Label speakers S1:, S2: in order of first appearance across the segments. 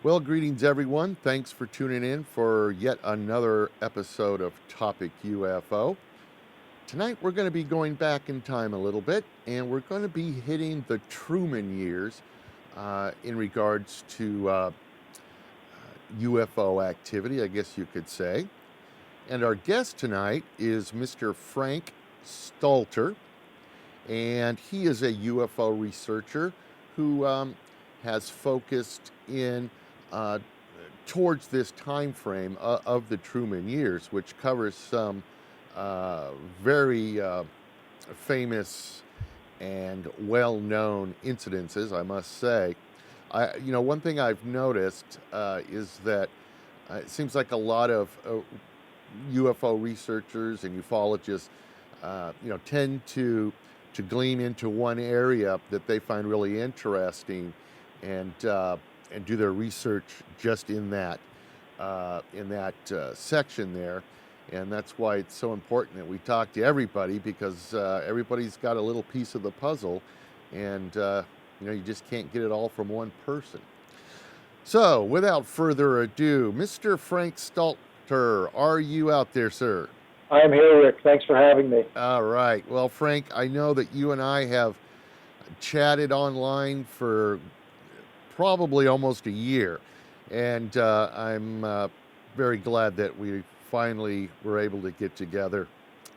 S1: Well, greetings everyone. Thanks for tuning in for yet another episode of Topic UFO. Tonight we're going to be going back in time a little bit and we're going to be hitting the Truman years in regards to UFO activity, I guess you could say. And our guest tonight is Mr. Frank Stalter, and he is a UFO researcher who has focused in towards this time frame of the Truman years, which covers some very famous and well-known incidences, I must say. One thing I've noticed is that it seems like a lot of UFO researchers and ufologists, tend to glean into one area that they find really interesting, and do their research just in that section there. And that's why it's so important that we talk to everybody, because everybody's got a little piece of the puzzle, and you just can't get it all from one person. So, without further ado, Mr. Frank Stalter, are you out there, sir?
S2: I am here, Rick. Thanks for having me.
S1: All right. Well, Frank, I know that you and I have chatted online for probably almost a year, and I'm very glad that we finally were able to get together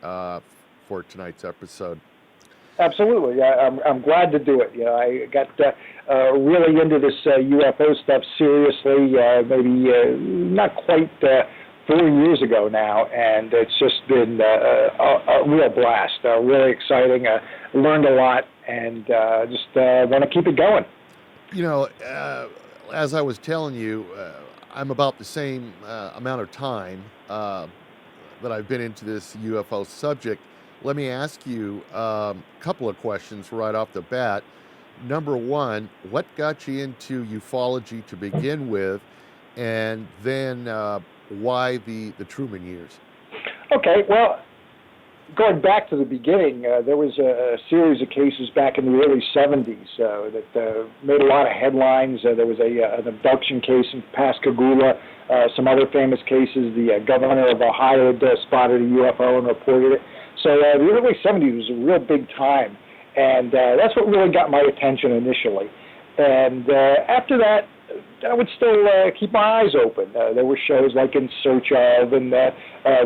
S1: for tonight's episode.
S2: Absolutely. I'm glad to do it. I got really into this UFO stuff seriously, maybe not quite 4 years ago now, and it's just been a real blast, really exciting. Learned a lot, and just want to keep it going.
S1: As I was telling you, I'm about the same amount of time that I've been into this UFO subject. Let me ask you a couple of questions right off the bat. Number one, what got you into ufology to begin with, and then why the Truman years?
S2: Okay, well, going back to the beginning, there was a series of cases back in the early 70s that made a lot of headlines. There was an abduction case in Pascagoula, some other famous cases. The governor of Ohio had spotted a UFO and reported it. So the early 70s was a real big time, and that's what really got my attention initially. And after that, I would still keep my eyes open. There were shows like In Search Of, and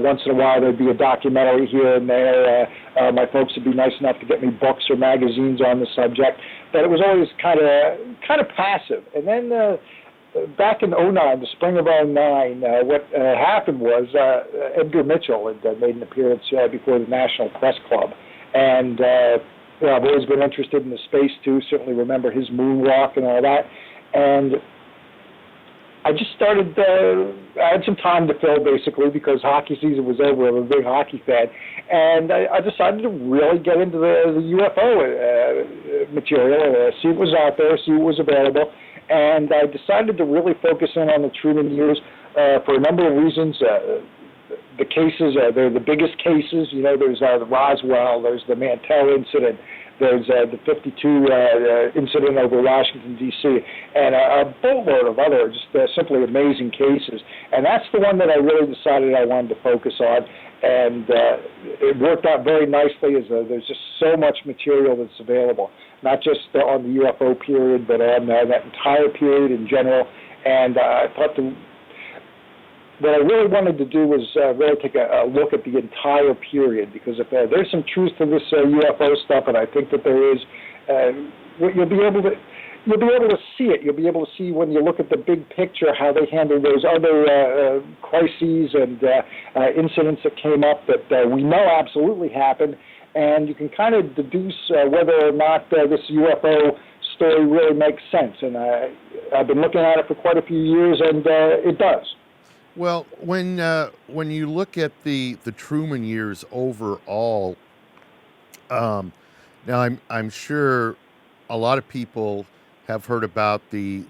S2: once in a while there'd be a documentary here and there. My folks would be nice enough to get me books or magazines on the subject, but it was always kind of passive. And then back in '09, the spring of '09, what happened was Edgar Mitchell had made an appearance before the National Press Club, and I've always been interested in the space too. Certainly remember his moonwalk and all that. And I just started, I had some time to fill basically because hockey season was over. I'm a big hockey fan. And I decided to really get into the UFO material, see what was out there, see what was available. And I decided to really focus in on the Truman years for a number of reasons. The cases, they're the biggest cases. There's the Roswell, there's the Mantell incident, there's the 52 incident over Washington, D.C., and a boatload of other just simply amazing cases. And that's the one that I really decided I wanted to focus on. And it worked out very nicely, as there's just so much material that's available, not just on the UFO period, but on that entire period in general. And I thought what I really wanted to do was really take a look at the entire period, because if there's some truth to this UFO stuff, and I think that there is, you'll be able to see it. You'll be able to see, when you look at the big picture, how they handle those other crises and incidents that came up that we know absolutely happened, and you can kind of deduce whether or not this UFO story really makes sense. And I've been looking at it for quite a few years, and it does.
S1: Well, when you look at the Truman years overall, now I'm sure a lot of people have heard about the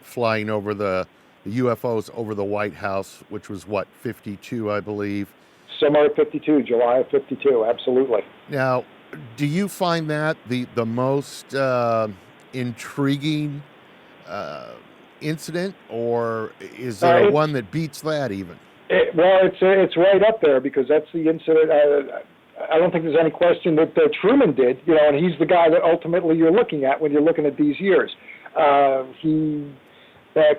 S1: flying over the UFOs over the White House, which was 52, I believe.
S2: Summer of 52, July of 52, absolutely.
S1: Now, do you find that the most intriguing incident, or is there one that beats that even?
S2: It's right up there because that's the incident. I don't think there's any question that Truman did, and he's the guy that ultimately you're looking at when you're looking at these years. He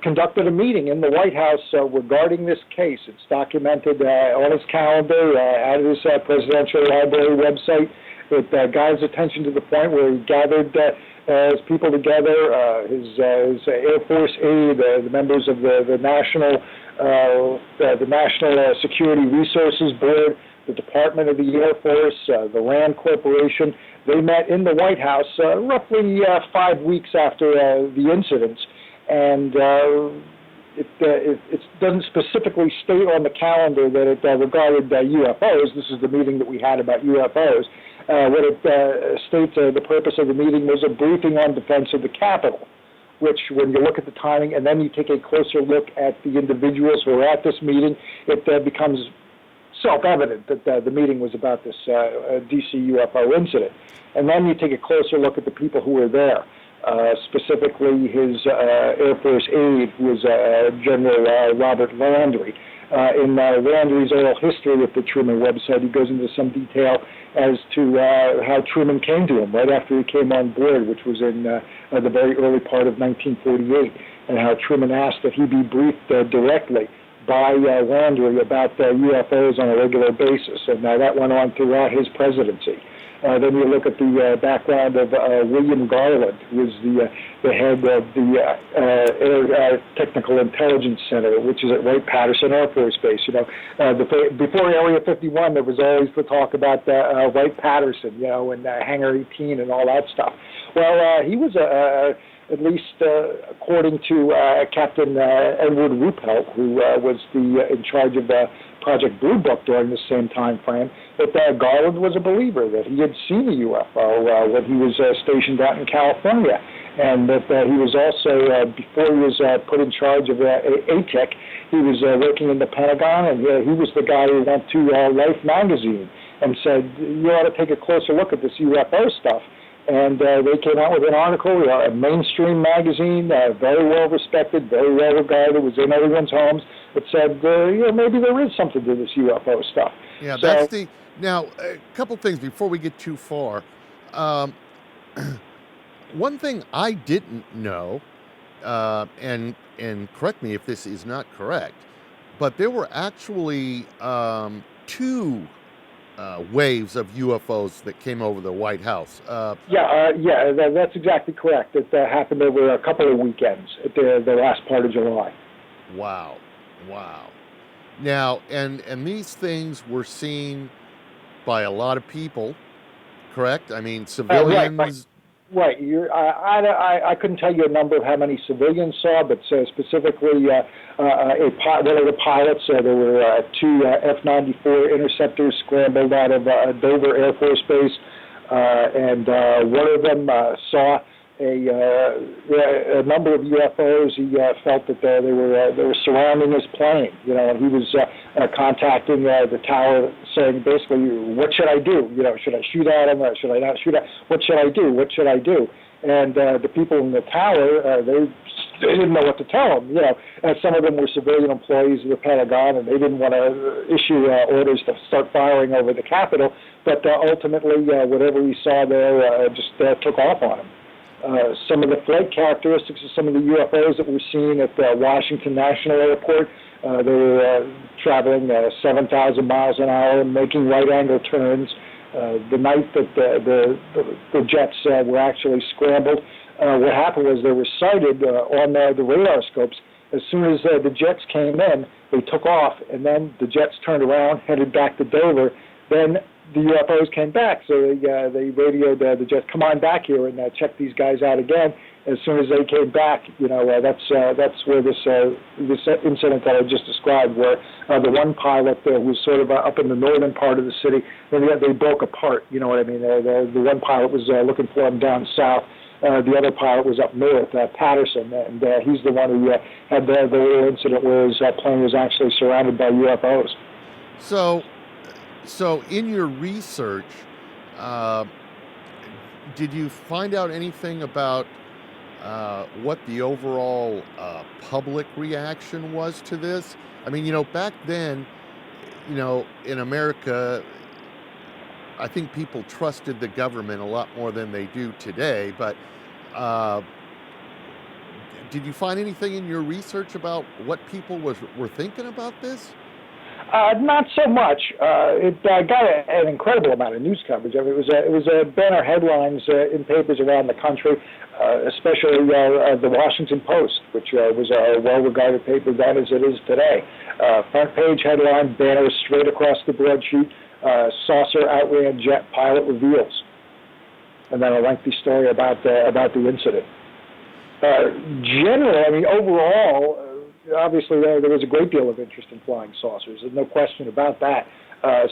S2: conducted a meeting in the White House regarding this case. It's documented on his calendar, at his presidential library website. It got his attention to the point where he gathered his people together, his Air Force aide, the members of the National Security Resources Board, the Department of the Air Force, the Rand Corporation. They met in the White House roughly 5 weeks after the incidents, and it doesn't specifically state on the calendar that it regarded UFOs. This is the meeting that we had about UFOs. What it states, the purpose of the meeting was a briefing on defense of the Capitol, which when you look at the timing and then you take a closer look at the individuals who were at this meeting, it becomes self-evident that the meeting was about this DC UFO incident. And then you take a closer look at the people who were there, specifically his Air Force aide, who was General Robert Landry. In Landry's oral history at the Truman website, he goes into some detail as to how Truman came to him right after he came on board, which was in the very early part of 1948, and how Truman asked that he be briefed directly by Landry about UFOs on a regular basis, and that went on throughout his presidency. Then you look at the background of William Garland, who was the head of the Air Technical Intelligence Center, which is at Wright-Patterson Air Force Base. Before Area 51, there was always the talk about Wright-Patterson, and Hangar 18 and all that stuff. Well, he was at least according to Captain Edward Ruppelt, who was in charge of Project Blue Book during the same time frame, that Garland was a believer, that he had seen a UFO when he was stationed out in California, and that he was also, before he was put in charge of ATEC, he was working in the Pentagon, and he was the guy who went to Life magazine and said, you ought to take a closer look at this UFO stuff. And they came out with an article, a mainstream magazine, very well respected, very well regarded, was in everyone's homes, that said, maybe there is something to this UFO stuff.
S1: Yeah, that's the... Now, a couple things before we get too far. One thing I didn't know, and correct me if this is not correct, but there were actually two waves of UFOs that came over the White House.
S2: That's exactly correct. It happened over a couple of weekends at the last part of July.
S1: Wow. Now, and these things were seen by a lot of people, correct? I mean, civilians...
S2: Right. I couldn't tell you a number of how many civilians saw, but specifically one of the pilots, there were two F-94 interceptors scrambled out of Dover Air Force Base, and one of them saw a number of UFOs. He felt that they were surrounding his plane, and he was contacting the tower, saying basically, "What should I do? Should I shoot at him? Should I not shoot at? What should I do? What should I do?" And the people in the tower, they didn't know what to tell him. Some of them were civilian employees of the Pentagon, and they didn't want to issue orders to start firing over the Capitol. But ultimately, whatever he saw there just took off on him. Some of the flight characteristics of some of the UFOs that were seen at Washington National Airport, they were traveling 7,000 miles an hour, making right-angle turns. The night that the jets were actually scrambled, what happened was they were sighted on the radar scopes. As soon as the jets came in, they took off, and then the jets turned around, headed back to Dover. Then the UFOs came back, so they radioed the jets, "Come on back here and check these guys out again." As soon as they came back, that's where this incident that I just described, where the one pilot was sort of up in the northern part of the city, then they broke apart. You know what I mean? The one pilot was looking for him down south. The other pilot was up north, Patterson, and he's the one who had the little incident where his plane was actually surrounded by UFOs.
S1: So in your research, did you find out anything about what the overall public reaction was to this? I mean, back then, in America, I think people trusted the government a lot more than they do today. But uh, did you find anything in your research about what people were thinking about this?
S2: Not so much. It got an incredible amount of news coverage. I mean, it was banner headlines in papers around the country, especially the Washington Post, which was a well-regarded paper then as it is today. Front page headline, banner straight across the broadsheet, saucer outran jet, pilot reveals, and then a lengthy story about the incident. Generally, I mean, overall, obviously there was a great deal of interest in flying saucers. There's no question about that.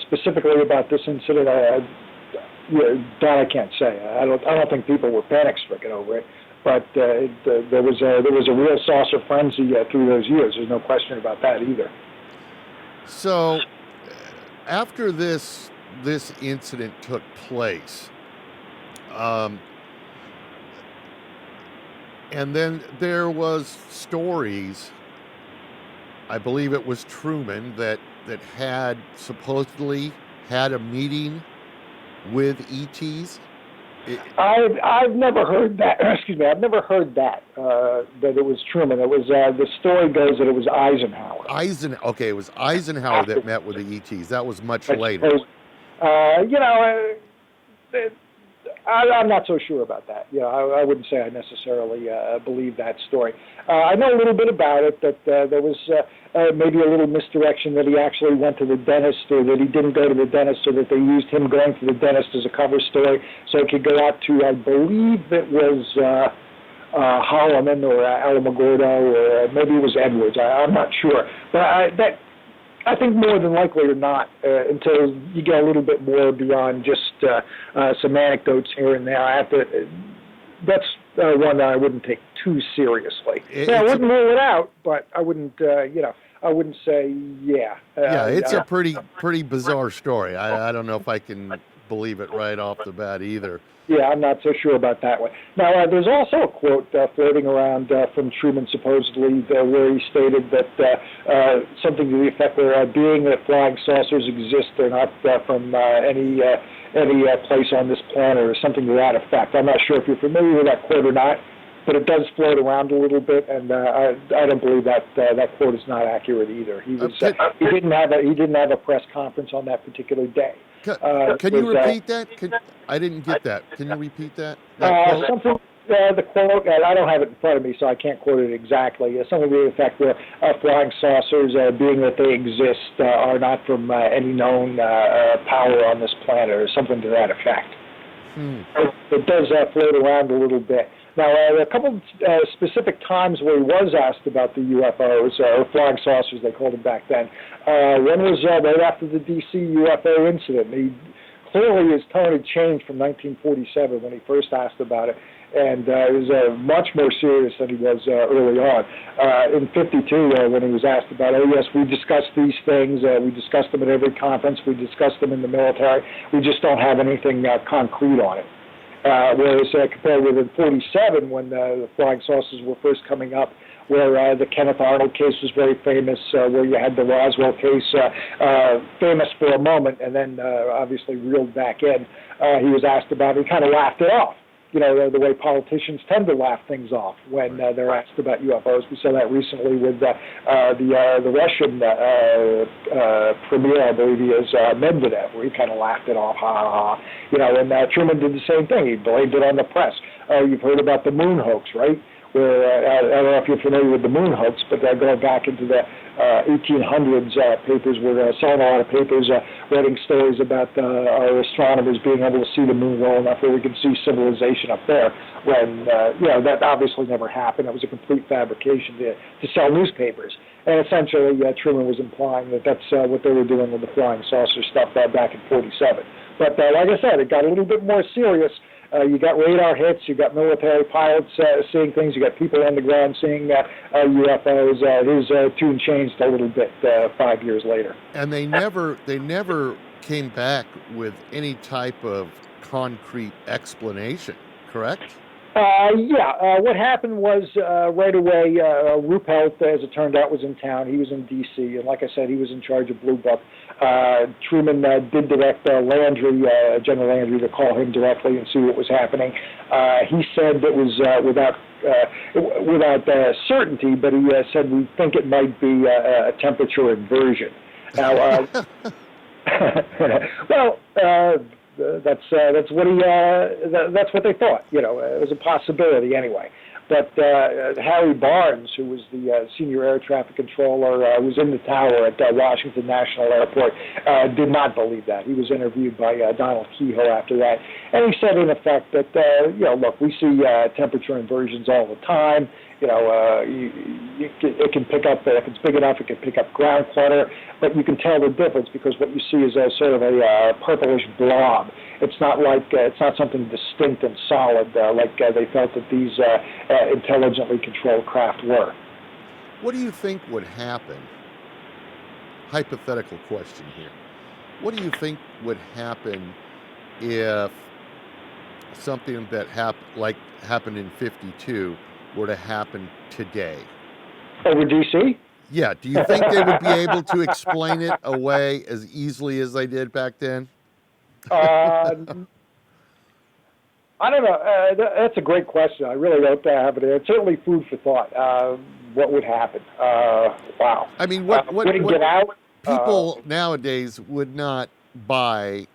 S2: Specifically about this incident, that I can't say. I don't think people were panic-stricken over it, but there was a real saucer frenzy through those years. There's no question about that either.
S1: So, after this incident took place, and then there was stories. I believe it was Truman that had supposedly had a meeting with ETs.
S2: I've never heard that. Excuse me. I've never heard that that it was Truman. It was the story goes that it was Eisenhower.
S1: Okay, it was Eisenhower that met with the ETs. That was much later. I'm not so sure about that. I wouldn't say I necessarily believe that story. I know a little bit about it, that there was maybe a little misdirection that he actually went to the dentist, or that he didn't go to the dentist, or that they used him going to the dentist as a cover story so it could go out to, I believe it was Holloman or Alamogordo, or maybe it was Edwards. I'm not sure. But I think more than likely or not, until you get a little bit more beyond just some anecdotes here and there, that's one that I wouldn't take too seriously. I wouldn't rule it out, but I wouldn't, I wouldn't say, yeah. It's a pretty bizarre story. I don't know if I can believe it right off the bat either.
S2: Yeah, I'm not so sure about that one. Now, there's also a quote floating around from Truman, supposedly, where he stated that something to the effect that being that flying saucers exist, they're not from any place on this planet, or something to that effect. I'm not sure if you're familiar with that quote or not, but it does float around a little bit, and I don't believe that that quote is not accurate either. He didn't have a press conference on that particular day.
S1: Can you repeat that? I didn't get that. Can you repeat that?
S2: Something. The quote, I don't have it in front of me, so I can't quote it exactly. Something to the effect where flying saucers, being that they exist, are not from any known power on this planet, or something to that effect. It does float around a little bit. Now, a couple specific times where he was asked about the UFOs, or flying saucers, they called them back then. One was right after the D.C. UFO incident. Clearly, his tone had changed from 1947 when he first asked about it, and it was much more serious than he was early on. In '52, when he was asked about, yes, we discussed these things, we discussed them at every conference, we discussed them in the military, we just don't have anything concrete on it. Whereas compared with in '47, when the flying saucers were first coming up, where the Kenneth Arnold case was very famous, where you had the Roswell case famous for a moment, and then obviously reeled back in. He was asked about it, he kind of laughed it off. The way politicians tend to laugh things off when they're asked about UFOs. We saw that recently with the Russian premier, I believe he is, Medvedev, where he kind of laughed it off, ha, ha, ha. And Truman did the same thing. He blamed it on the press. You've heard about the moon hoax, right? Where, I don't know if you're familiar with the moon hoax, but going back into the 1800s, papers were selling a lot of papers, writing stories about our astronomers being able to see the moon well enough where we could see civilization up there, when, that obviously never happened. It was a complete fabrication to sell newspapers. And essentially, Truman was implying that that's what they were doing with the flying saucer stuff back in '47. But like I said, it got a little bit more serious. You got radar hits, you got military pilots seeing things, you got people on the ground seeing UFOs. His tune changed a little bit 5 years later.
S1: And they never came back with any type of concrete explanation, correct?
S2: What happened was right away, Ruppelt, as it turned out, was in town. He was in D.C., and like I said, he was in charge of Blue Book. Truman did direct Landry, General Landry, to call him directly and see what was happening. He said it was without certainty, but he said we think it might be a temperature inversion. Now, well. That's what that's what they thought. You know, it was a possibility anyway. But Harry Barnes, who was the senior air traffic controller, was in the tower at Washington National Airport, did not believe that. He was interviewed by Donald Kehoe after that, and he said in effect that look, we see temperature inversions all the time. You know, it can pick up, if it's big enough, it can pick up ground clutter, but you can tell the difference because what you see is a sort of a purplish blob. It's not like, it's not something distinct and solid like they felt that these intelligently controlled craft were.
S1: What do you think would happen? Hypothetical question here. What do you think would happen if something that happened in '52 were to happen today?
S2: Over D.C.?
S1: Yeah. Do you think they would be able to explain it away as easily as they did back then?
S2: I don't know. That's a great question. I really don't have it. It's certainly food for thought. What would happen? Wow.
S1: I mean,
S2: would it get out?
S1: People nowadays would not buy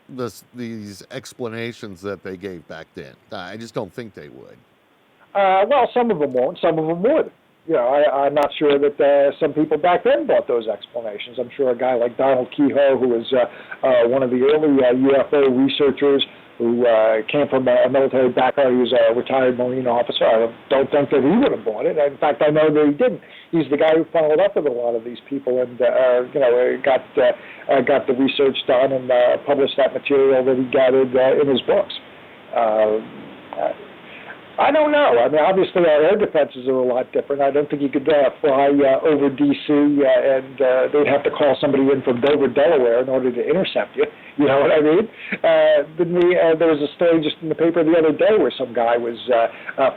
S1: these explanations that they gave back then. I just don't think they would.
S2: Well, some of them won't. Some of them would. You know, I'm not sure that some people back then bought those explanations. I'm sure a guy like Donald Kehoe, who was one of the early UFO researchers, who came from a military background, he was a retired Marine officer. I don't think that he would have bought it. In fact, I know that he didn't. He's the guy who followed up with a lot of these people and got the research done and published that material that he gathered in his books. I don't know. I mean, obviously our air defenses are a lot different. I don't think you could fly over D.C. And they'd have to call somebody in from Dover, Delaware, in order to intercept you. You know what I mean? There was a story just in the paper the other day where some guy was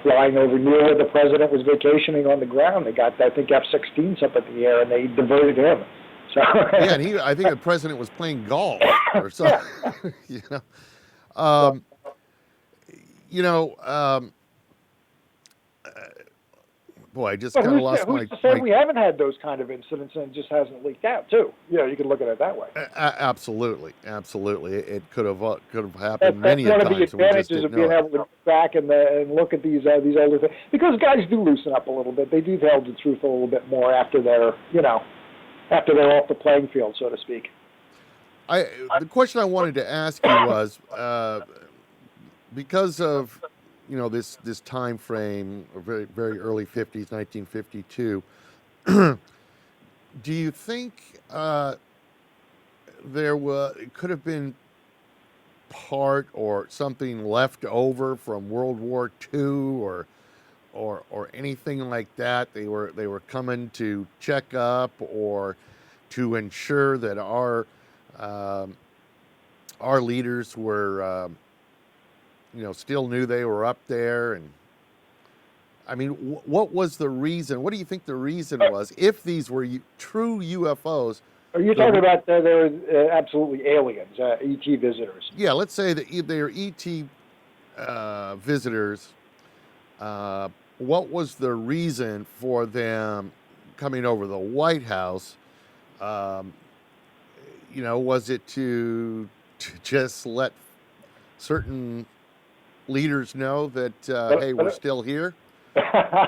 S2: flying over near where the president was vacationing on the ground. They got, I think, F-16s up in the air, and they diverted him. So
S1: yeah, and I think the president was playing golf or something. Boy, I just kind of lost my...
S2: Who's to say we haven't had those kind of incidents and it just hasn't leaked out, too? You know, you can look at it that way.
S1: Absolutely. It could have happened many times.
S2: That's one of the advantages of being able to go back and look at these older things. Because guys do loosen up a little bit. They do tell the truth a little bit more after they're off the playing field, so to speak.
S1: The question I wanted to ask you was, because of this time frame, very, very early 50s, 1952, do you think it could have been part or something left over from World War II or anything like that? They were coming to check up or to ensure that our leaders were still knew they were up there. And I mean, what was the reason? What do you think the reason was? If these were true UFOs,
S2: are you talking about they're absolutely aliens, ET visitors?
S1: Yeah, let's say that they're ET visitors. What was the reason for them coming over the White House? Was it to just let certain leaders know that hey, we're still here,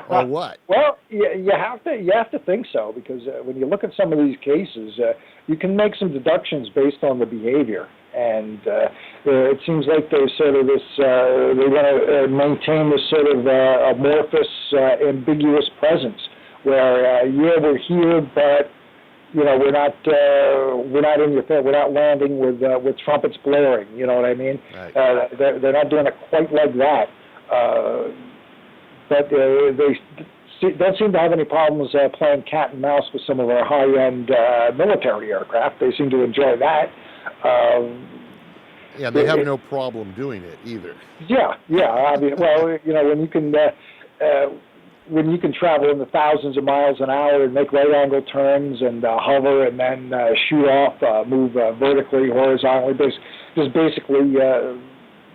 S1: or what?
S2: Well, you have to think so, because when you look at some of these cases, you can make some deductions based on the behavior, and it seems like there's sort of this they want to maintain this sort of amorphous, ambiguous presence where we're here, but we're not in your face. We're not landing with trumpets blaring. You know what I mean?
S1: Right.
S2: They're not doing it quite like that. But they don't seem to have any problems playing cat and mouse with some of our high-end military aircraft. They seem to enjoy that.
S1: Yeah, they have no problem doing it either.
S2: Yeah. I mean, well, when you can travel in the thousands of miles an hour and make right-angle turns and hover and then shoot off, move vertically, horizontally, just basically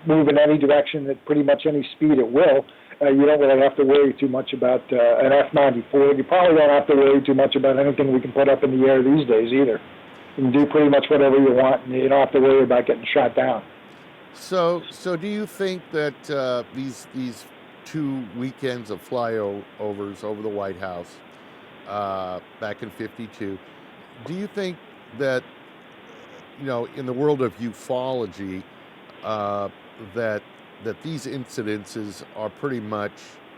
S2: move in any direction at pretty much any speed at will. You don't really have to worry too much about an F-94. You probably don't have to worry too much about anything we can put up in the air these days either. You can do pretty much whatever you want, and you don't have to worry about getting shot down.
S1: So do you think that these 2 weekends of flyovers over the White House back in '52, do you think that, in the world of ufology, that these incidences are pretty much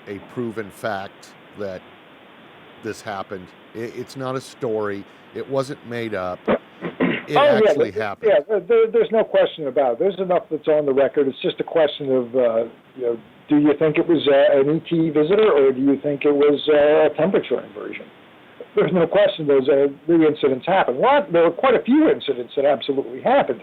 S1: a proven fact that this happened? It's not a story. It wasn't made up. It actually happened.
S2: Yeah, there's no question about it. There's enough that's on the record. It's just a question of, do you think it was an ET visitor, or do you think it was a temperature inversion? There's no question those the incidents happened. There were quite a few incidents that absolutely happened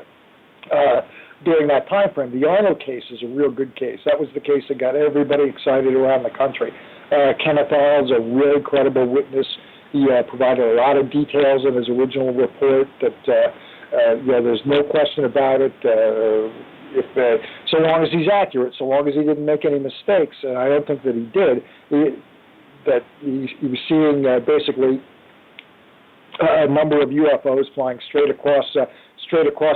S2: during that time frame. The Arnold case is a real good case. That was the case that got everybody excited around the country. Kenneth Arnold's a really credible witness. He provided a lot of details in his original report that, there's no question about it. So long as he's accurate, so long as he didn't make any mistakes, and I don't think that he did, he was seeing basically a number of UFOs flying straight across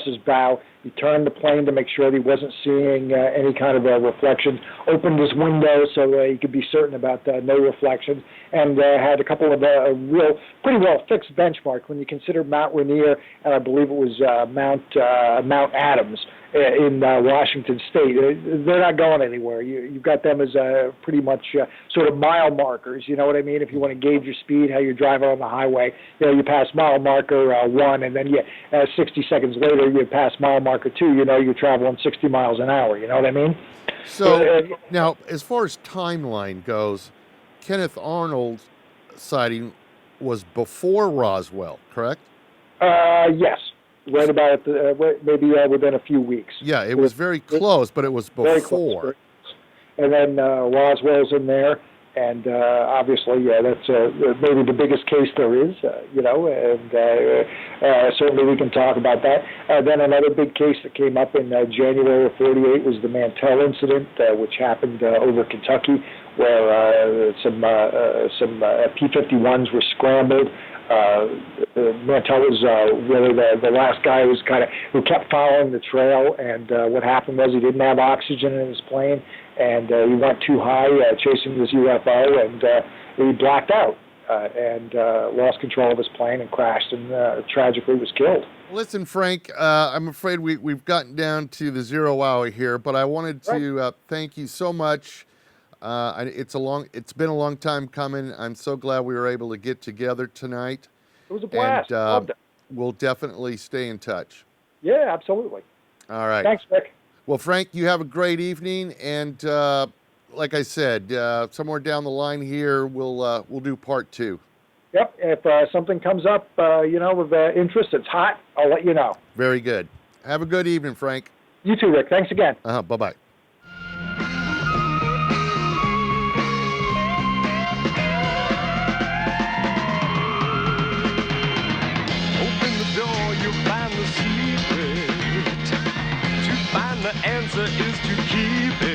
S2: his bow. He turned the plane to make sure that he wasn't seeing any kind of reflection, opened his window so he could be certain about no reflections, and had a couple of pretty well fixed benchmarks when you consider Mount Rainier, and I believe it was Mount Adams in Washington State. They're not going anywhere. You've got them as pretty much sort of mile markers. You know what I mean? If you want to gauge your speed, how you're driving on the highway, you pass mile marker 1, and then 60 seconds later you pass mile marker 2. You're traveling 60 miles an hour. You know what I mean?
S1: So now, as far as timeline goes, Kenneth Arnold's sighting was before Roswell, correct?
S2: Yes. Right about maybe within a few weeks.
S1: Yeah, it was very close, but it was before.
S2: Very close. And then Roswell's in there, and obviously that's maybe the biggest case there is, and certainly we can talk about that. Then another big case that came up in January of '48 was the Mantell incident, which happened over Kentucky, where some P-51s were scrambled. Mantell was really the last guy who kept following the trail, and what happened was he didn't have oxygen in his plane, and he went too high chasing this UFO, and he blacked out and lost control of his plane and crashed, and tragically was killed.
S1: Listen, Frank, I'm afraid we've gotten down to the 0 hour here, but I wanted to thank you so much. It's been a long time coming. I'm so glad we were able to get together tonight.
S2: It was a blast.
S1: And we'll definitely stay in touch.
S2: Yeah, absolutely.
S1: All right.
S2: Thanks, Rick.
S1: Well, Frank, you have a great evening, and like I said, somewhere down the line here, we'll do part 2.
S2: Yep. If something comes up, with interest, it's hot, I'll let you know.
S1: Very good. Have a good evening, Frank.
S2: You too, Rick. Thanks again.
S1: Bye-bye.
S3: The answer is to keep it.